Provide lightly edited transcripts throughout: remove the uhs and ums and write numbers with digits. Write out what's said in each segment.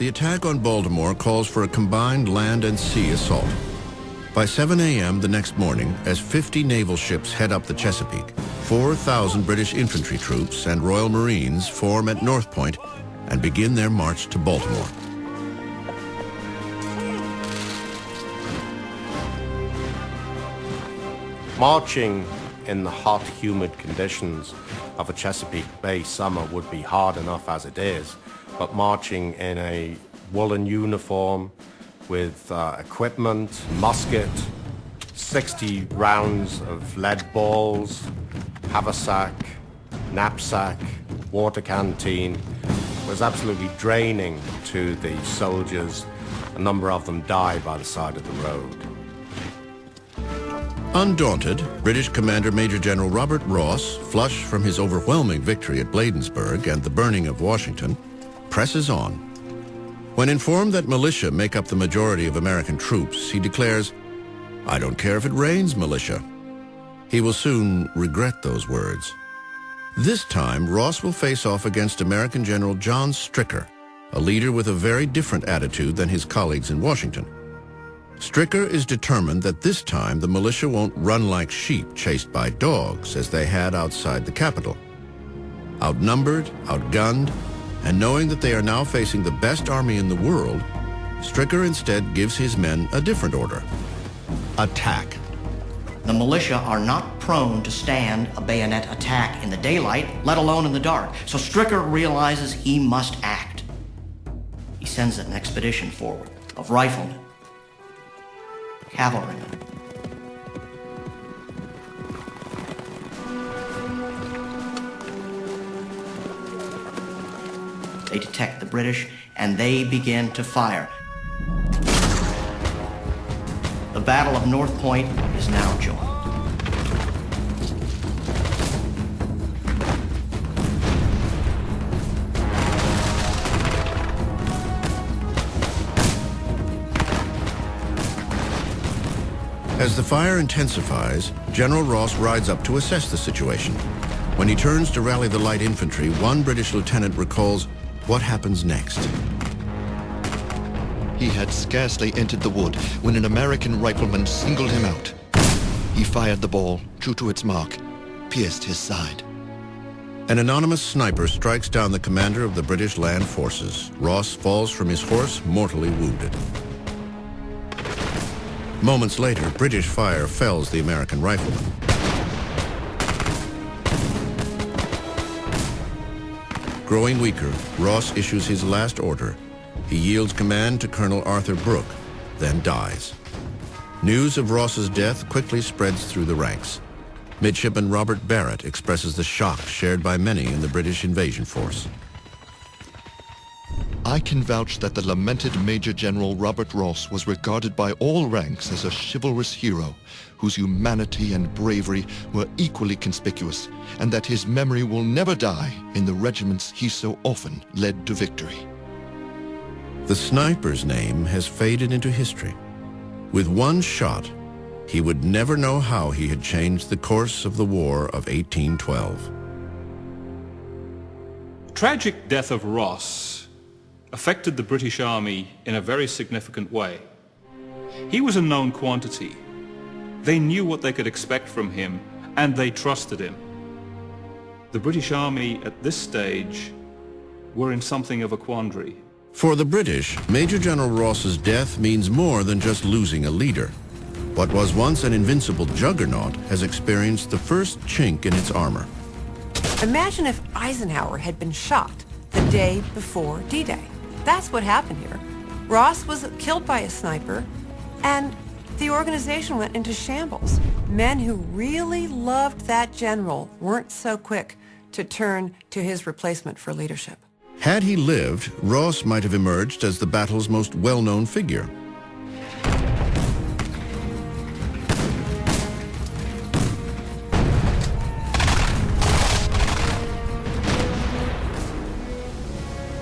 the attack on Baltimore calls for a combined land and sea assault. By 7 a.m. the next morning, as 50 naval ships head up the Chesapeake, 4,000 British infantry troops and Royal Marines form at North Point and begin their march to Baltimore. Marching in the hot, humid conditions of a Chesapeake Bay summer would be hard enough as it is, but marching in a woolen uniform with equipment, musket, 60 rounds of lead balls, haversack, knapsack, water canteen, was absolutely draining to the soldiers. A number of them died by the side of the road. Undaunted, British Commander Major General Robert Ross, flushed from his overwhelming victory at Bladensburg and the burning of Washington, presses on. When informed that militia make up the majority of American troops, he declares, "I don't care if it rains, militia." He will soon regret those words. This time, Ross will face off against American General John Stricker, a leader with a very different attitude than his colleagues in Washington. Stricker is determined that this time the militia won't run like sheep chased by dogs as they had outside the Capitol. Outnumbered, outgunned, and knowing that they are now facing the best army in the world, Stricker instead gives his men a different order: attack. The militia are not prone to stand a bayonet attack in the daylight, let alone in the dark, so Stricker realizes he must act. He sends an expedition forward of riflemen, cavalrymen, they detect the British and they begin to fire. The Battle of North Point is now joined. As the fire intensifies, General Ross rides up to assess the situation. When he turns to rally the light infantry, one British lieutenant recalls what happens next. He had scarcely entered the wood when an American rifleman singled him out. He fired the ball, true to its mark, pierced his side. An anonymous sniper strikes down the commander of the British land forces. Ross falls from his horse, mortally wounded. Moments later, British fire fells the American rifleman. Growing weaker, Ross issues his last order. He yields command to Colonel Arthur Brooke, then dies. News of Ross's death quickly spreads through the ranks. Midshipman Robert Barrett expresses the shock shared by many in the British invasion force. I can vouch that the lamented Major General Robert Ross was regarded by all ranks as a chivalrous hero whose humanity and bravery were equally conspicuous, and that his memory will never die in the regiments he so often led to victory. The sniper's name has faded into history. With one shot, he would never know how he had changed the course of the War of 1812. The tragic death of Ross affected the British Army in a very significant way. He was a known quantity. They knew what they could expect from him, and they trusted him. The British Army at this stage were in something of a quandary. For the British, Major General Ross's death means more than just losing a leader. What was once an invincible juggernaut has experienced the first chink in its armor. Imagine if Eisenhower had been shot the day before D-Day. That's what happened here. Ross was killed by a sniper, and the organization went into shambles. Men who really loved that general weren't so quick to turn to his replacement for leadership. Had he lived, Ross might have emerged as the battle's most well-known figure.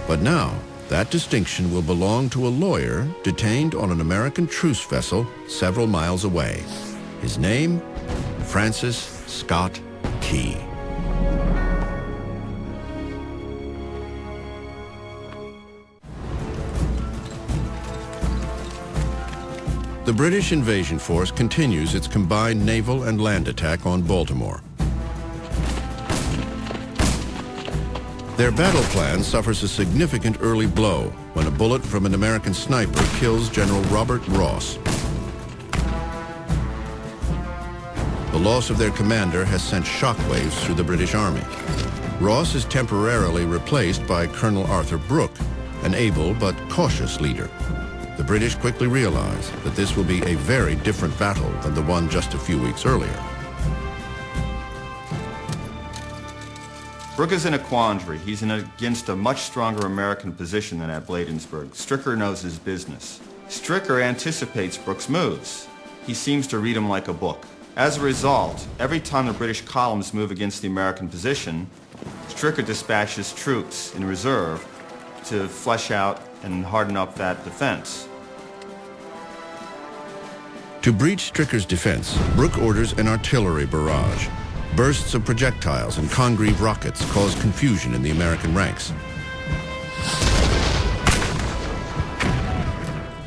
But now, that distinction will belong to a lawyer detained on an American truce vessel several miles away. His name, Francis Scott Key. The British invasion force continues its combined naval and land attack on Baltimore. Their battle plan suffers a significant early blow when a bullet from an American sniper kills General Robert Ross. The loss of their commander has sent shockwaves through the British Army. Ross is temporarily replaced by Colonel Arthur Brooke, an able but cautious leader. The British quickly realize that this will be a very different battle than the one just a few weeks earlier. Brooke is in a quandary. He's against a much stronger American position than at Bladensburg. Stricker knows his business. Stricker anticipates Brooke's moves. He seems to read him like a book. As a result, every time the British columns move against the American position, Stricker dispatches troops in reserve to flesh out and harden up that defense. To breach Stricker's defense, Brooke orders an artillery barrage. Bursts of projectiles and Congreve rockets cause confusion in the American ranks.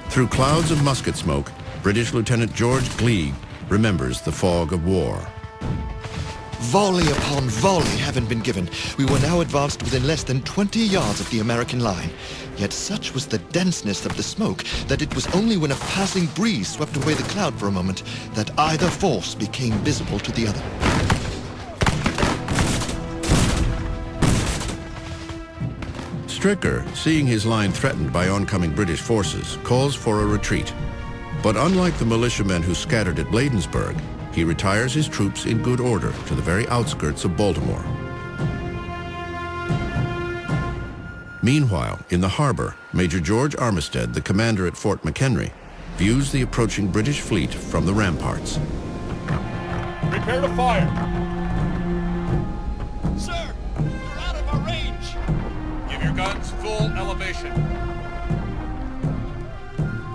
Through clouds of musket smoke, British Lieutenant George Gleig remembers the fog of war. Volley upon volley having been given, we were now advanced within less than 20 yards of the American line. Yet such was the denseness of the smoke that it was only when a passing breeze swept away the cloud for a moment that either force became visible to the other. Stricker, seeing his line threatened by oncoming British forces, calls for a retreat. But unlike the militiamen who scattered at Bladensburg, he retires his troops in good order to the very outskirts of Baltimore. Meanwhile, in the harbor, Major George Armistead, the commander at Fort McHenry, views the approaching British fleet from the ramparts. Prepare to fire! Sir, we're out of our range! Give your guns full elevation.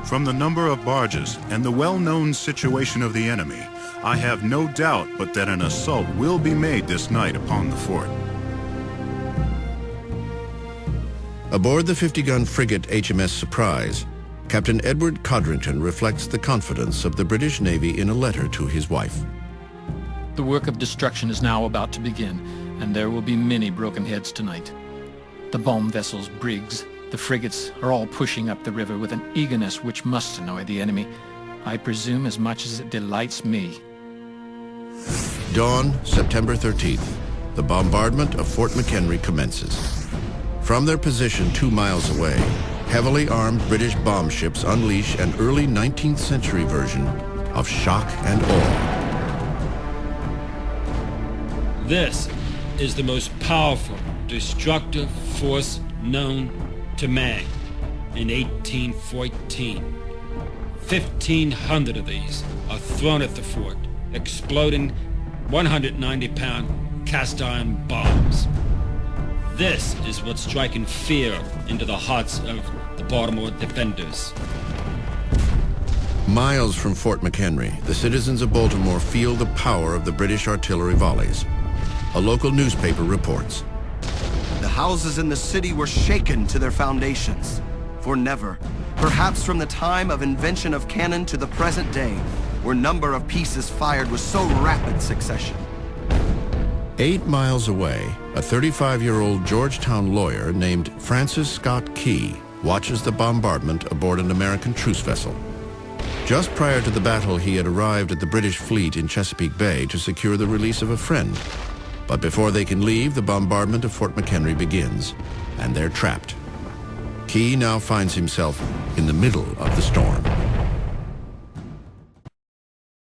From the number of barges and the well-known situation of the enemy, I have no doubt but that an assault will be made this night upon the fort. Aboard the 50-gun frigate HMS Surprise, Captain Edward Codrington reflects the confidence of the British Navy in a letter to his wife. The work of destruction is now about to begin, and there will be many broken heads tonight. The bomb vessels, brigs, the frigates are all pushing up the river with an eagerness which must annoy the enemy, I presume as much as it delights me. Dawn, September 13th. The bombardment of Fort McHenry commences. From their position 2 miles away, heavily armed British bomb ships unleash an early 19th century version of shock and awe. This is the most powerful, destructive force known to man in 1814. 1,500 of these are thrown at the fort, exploding 190-pound cast-iron bombs. This is what's striking fear into the hearts of the Baltimore defenders. Miles from Fort McHenry, the citizens of Baltimore feel the power of the British artillery volleys. A local newspaper reports. The houses in the city were shaken to their foundations. For never, perhaps from the time of invention of cannon to the present day, were number of pieces fired with so rapid succession. 8 miles away, a 35-year-old Georgetown lawyer named Francis Scott Key watches the bombardment aboard an American truce vessel. Just prior to the battle, he had arrived at the British fleet in Chesapeake Bay to secure the release of a friend. But before they can leave, the bombardment of Fort McHenry begins, and they're trapped. Key now finds himself in the middle of the storm.